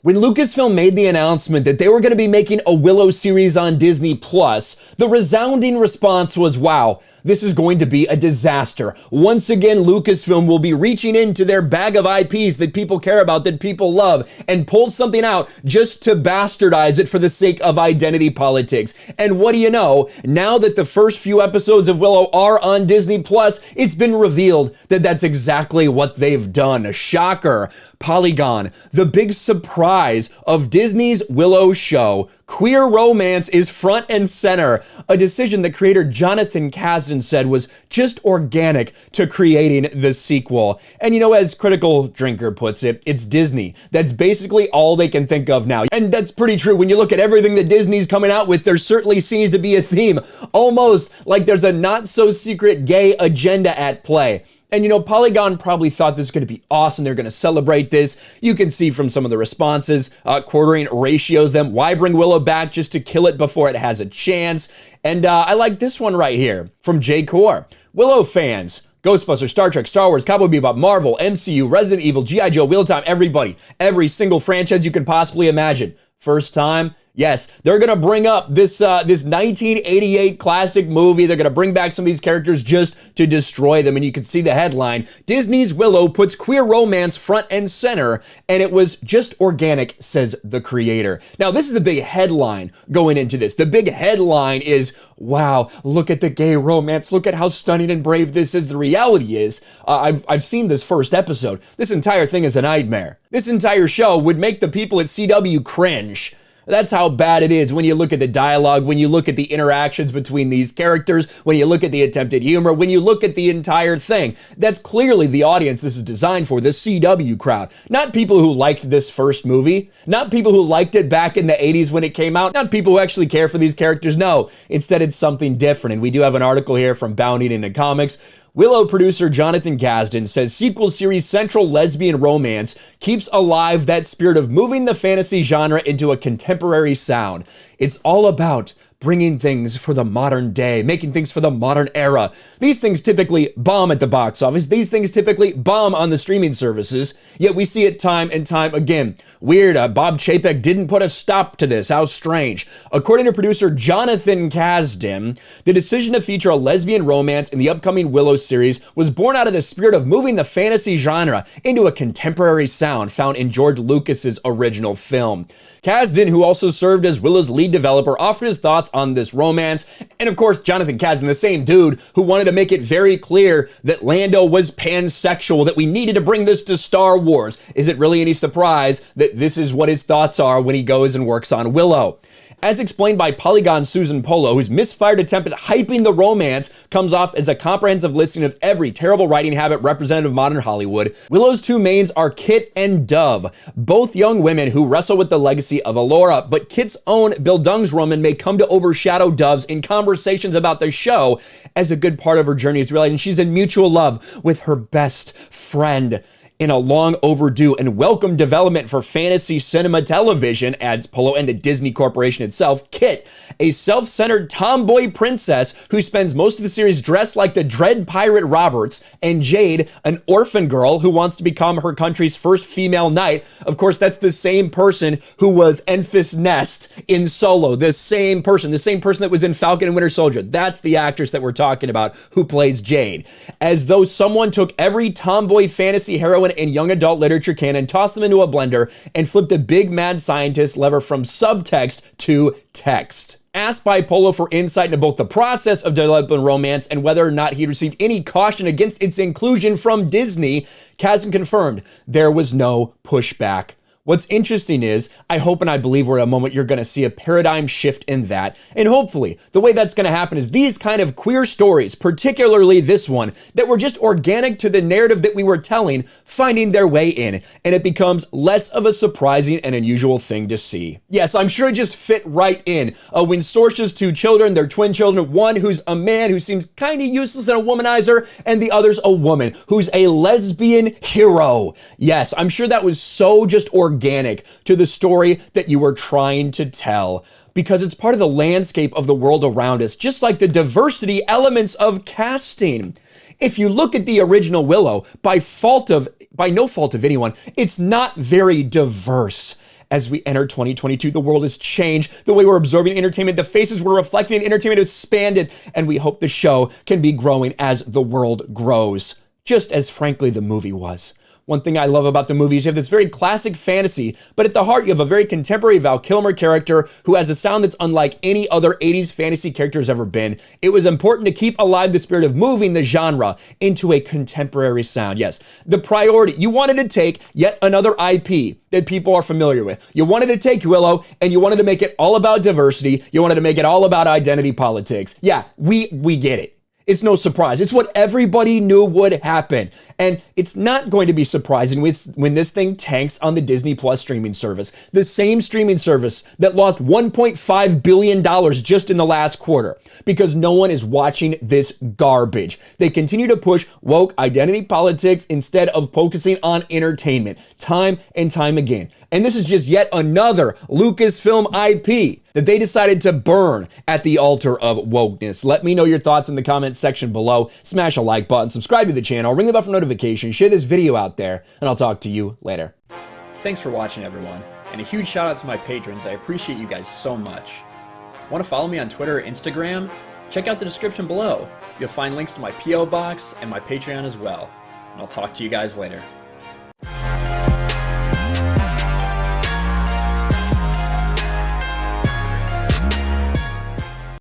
When Lucasfilm made the announcement that they were going to be making a Willow series on Disney Plus, the resounding response was, wow, this is going to be a disaster. Once again, Lucasfilm will be reaching into their bag of IPs that people care about, that people love, and pull something out just to bastardize it for the sake of identity politics. And what do you know? Now that the first few episodes of Willow are on Disney Plus, it's been revealed that that's exactly what they've done. Shocker. Polygon, the big surprise of Disney's Willow show, queer romance is front and center, a decision that creator Jonathan Kasdan said was just organic to creating the sequel. And you know, as Critical Drinker puts it, it's Disney. That's basically all they can think of now. And that's pretty true. When you look at everything that Disney's coming out with, there certainly seems to be a theme, almost like there's a not so secret gay agenda at play. And you know, Polygon probably thought this was going to be awesome. They're going to celebrate this. You can see from some of the responses, quartering ratios them. Why bring Willow back just to kill it before it has a chance? And I like this one right here from J. Core. Willow fans, Ghostbusters, Star Trek, Star Wars, Cowboy Bebop, Marvel, MCU, Resident Evil, G.I. Joe, Wheel of Time, everybody. Every single franchise you can possibly imagine. First time? Yes, they're going to bring up this 1988 classic movie. They're going to bring back some of these characters just to destroy them. And you can see the headline, Disney's Willow puts queer romance front and center, and it was just organic, says the creator. Now, this is the big headline going into this. The big headline is, wow, look at the gay romance. Look at how stunning and brave this is. The reality is, I've seen this first episode. This entire thing is a nightmare. This entire show would make the people at CW cringe. That's how bad it is when you look at the dialogue, when you look at the interactions between these characters, when you look at the attempted humor, when you look at the entire thing. That's clearly the audience this is designed for, the CW crowd. Not people who liked this first movie, not people who liked it back in the 80s when it came out, not people who actually care for these characters. No, instead it's something different. And we do have an article here from Bounding into Comics. Willow producer Jonathan Kasdan says sequel series central lesbian romance keeps alive that spirit of moving the fantasy genre into a contemporary sound. It's all about bringing things for the modern day, making things for the modern era. These things typically bomb at the box office. These things typically bomb on the streaming services, yet we see it time and time again. Weird, Bob Chapek didn't put a stop to this. How strange. According to producer Jonathan Kasdan, the decision to feature a lesbian romance in the upcoming Willow series was born out of the spirit of moving the fantasy genre into a contemporary sound found in George Lucas's original film. Kasdan, who also served as Willow's lead developer, offered his thoughts on this romance. And of course, Jonathan Kasdan, the same dude who wanted to make it very clear that Lando was pansexual, that we needed to bring this to Star Wars. Is it really any surprise that this is what his thoughts are when he goes and works on Willow? As explained by Polygon's Susan Polo, whose misfired attempt at hyping the romance comes off as a comprehensive listing of every terrible writing habit representative of modern Hollywood, Willow's two mains are Kit and Dove, both young women who wrestle with the legacy of Allura, but Kit's own Bildungsroman may come to overshadow Dove's in conversations about the show, as a good part of her journey is realizing she's in mutual love with her best friend. In a long overdue and welcome development for fantasy cinema television, adds Polo and the Disney Corporation itself, Kit, a self-centered tomboy princess who spends most of the series dressed like the Dread Pirate Roberts, and Jade, an orphan girl who wants to become her country's first female knight. Of course, that's the same person who was Enfys Nest in Solo, the same person that was in Falcon and Winter Soldier. That's the actress that we're talking about who plays Jade. As though someone took every tomboy fantasy heroine in young adult literature canon, tossed them into a blender, and flipped a big mad scientist lever from subtext to text. Asked by Polo for insight into both the process of developing romance and whether or not he received any caution against its inclusion from Disney, Kasdan confirmed there was no pushback. What's interesting is, I hope and I believe we're at a moment you're going to see a paradigm shift in that. And hopefully, the way that's going to happen is these kind of queer stories, particularly this one, that were just organic to the narrative that we were telling, finding their way in. And it becomes less of a surprising and unusual thing to see. Yes, I'm sure it just fit right in. When Sorcia's two children, their twin children, one who's a man who seems kind of useless and a womanizer, and the other's a woman who's a lesbian hero. Yes, I'm sure that was so just organic to the story that you were trying to tell, because it's part of the landscape of the world around us, just like the diversity elements of casting. If you look at the original Willow, by no fault of anyone, it's not very diverse. as we enter 2022. The world has changed. The way we're absorbing entertainment, the faces we're reflecting in entertainment has expanded, and we hope the show can be growing as the world grows, just as frankly the movie was. One thing I love about the movie is you have this very classic fantasy, but at the heart you have a very contemporary Val Kilmer character who has a sound that's unlike any other 80s fantasy character has ever been. It was important to keep alive the spirit of moving the genre into a contemporary sound. Yes, the priority, you wanted to take yet another IP that people are familiar with. You wanted to take Willow and you wanted to make it all about diversity. You wanted to make it all about identity politics. Yeah, we get it. It's no surprise. It's what everybody knew would happen. And it's not going to be surprising when this thing tanks on the Disney Plus streaming service. The same streaming service that lost $1.5 billion just in the last quarter because no one is watching this garbage. They continue to push woke identity politics instead of focusing on entertainment time and time again. And this is just yet another Lucasfilm IP that they decided to burn at the altar of wokeness. Let me know your thoughts in the comments section below. Smash a like button, subscribe to the channel, ring the bell for notifications, share this video out there, and I'll talk to you later. Thanks for watching, everyone, and a huge shout out to my patrons. I appreciate you guys so much. Want to follow me on Twitter or Instagram? Check out the description below. You'll find links to my PO box and my Patreon as well. And I'll talk to you guys later.